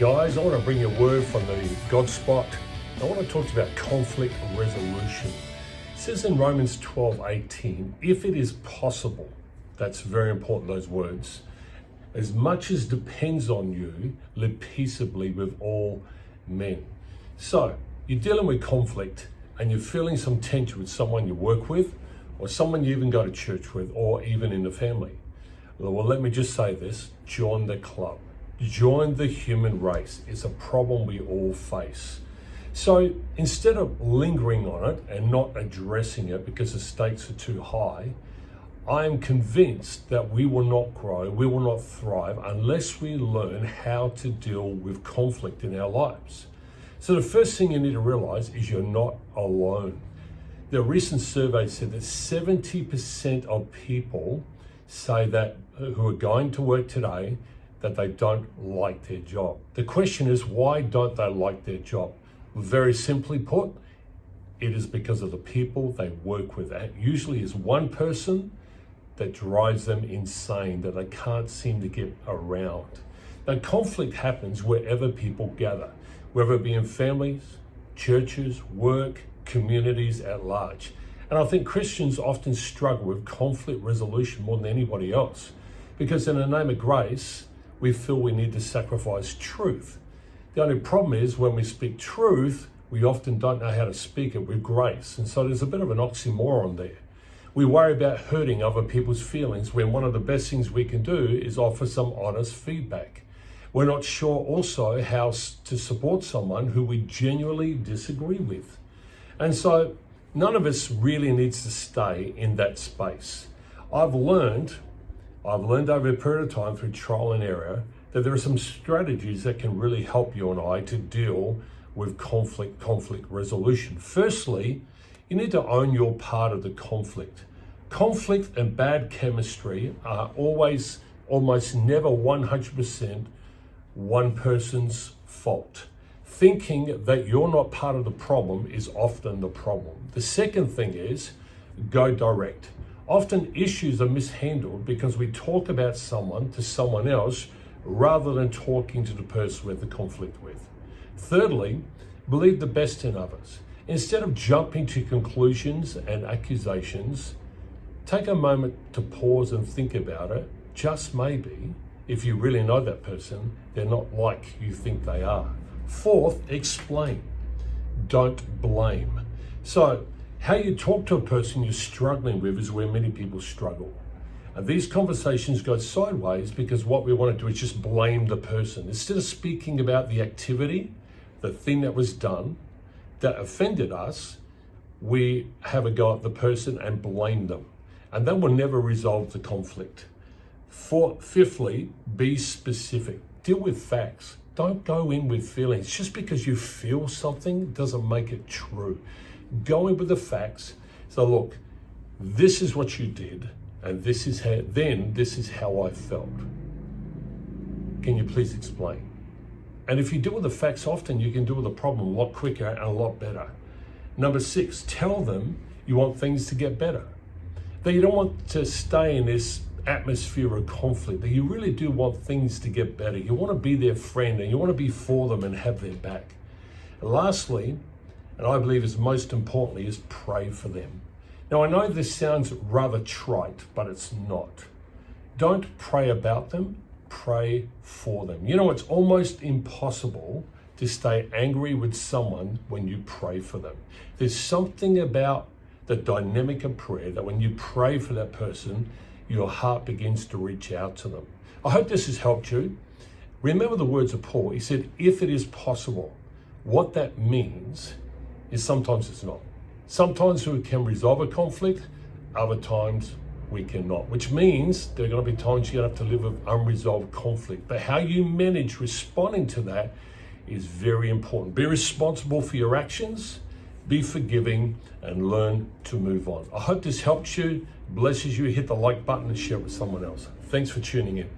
guys, I want to bring you a word from the Godspot. I want to talk to you about conflict resolution. It says in Romans 12:18, if it is possible, that's very important, those words, as much as depends on you, live peaceably with all men. So you're dealing with conflict and you're feeling some tension with someone you work with or someone you even go to church with or even in the family. Well, let me just say this, join the club. Join the human race. It's a problem we all face. So instead of lingering on it and not addressing it because the stakes are too high, I am convinced that we will not grow, we will not thrive unless we learn how to deal with conflict in our lives. So the first thing you need to realize is you're not alone. The recent survey said that 70% of people say that who are going to work today that they don't like their job. The question is, why don't they like their job? Very simply put, it is because of the people they work with. It usually is one person that drives them insane, that they can't seem to get around. Now, conflict happens wherever people gather, whether it be in families, churches, work, communities at large. And I think Christians often struggle with conflict resolution more than anybody else, because in the name of grace, we feel we need to sacrifice truth. The only problem is when we speak truth, we often don't know how to speak it with grace. And so there's a bit of an oxymoron there. We worry about hurting other people's feelings when one of the best things we can do is offer some honest feedback. We're not sure also how to support someone who we genuinely disagree with. And so none of us really needs to stay in that space. I've learned over a period of time through trial and error that there are some strategies that can really help you and I to deal with conflict resolution. Firstly, you need to own your part of the conflict. Conflict and bad chemistry are always, almost never 100% one person's fault. Thinking that you're not part of the problem is often the problem. The second thing is go direct. Often issues are mishandled because we talk about someone to someone else rather than talking to the person we have the conflict with. Thirdly, believe the best in others. Instead of jumping to conclusions and accusations, take a moment to pause and think about it. Just maybe, if you really know that person, they're not like you think they are. Fourth, explain. Don't blame. So, how you talk to a person you're struggling with is where many people struggle. And these conversations go sideways because what we want to do is just blame the person. Instead of speaking about the activity, the thing that was done that offended us, we have a go at the person and blame them. And that will never resolve the conflict. Fifthly, be specific. Deal with facts. Don't go in with feelings. Just because you feel something doesn't make it true. Go in with the facts. So look, this is what you did, and this is how I felt. Can you please explain? And if you deal with the facts often, you can deal with the problem a lot quicker and a lot better. Number 6, tell them you want things to get better. That you don't want to stay in this atmosphere of conflict, that you really do want things to get better. You want to be their friend and you want to be for them and have their back. And lastly, and I believe is most importantly, is pray for them. Now, I know this sounds rather trite, but it's not. Don't pray about them, pray for them. You know, it's almost impossible to stay angry with someone when you pray for them. There's something about the dynamic of prayer that when you pray for that person, your heart begins to reach out to them. I hope this has helped you. Remember the words of Paul. He said, if it is possible. What that means is sometimes it's not. Sometimes we can resolve a conflict, other times we cannot, which means there are going to be times you're going to have to live with unresolved conflict. But how you manage responding to that is very important. Be responsible for your actions, be forgiving, and learn to move on. I hope this helps you, blesses you. Hit the like button and share it with someone else. Thanks for tuning in.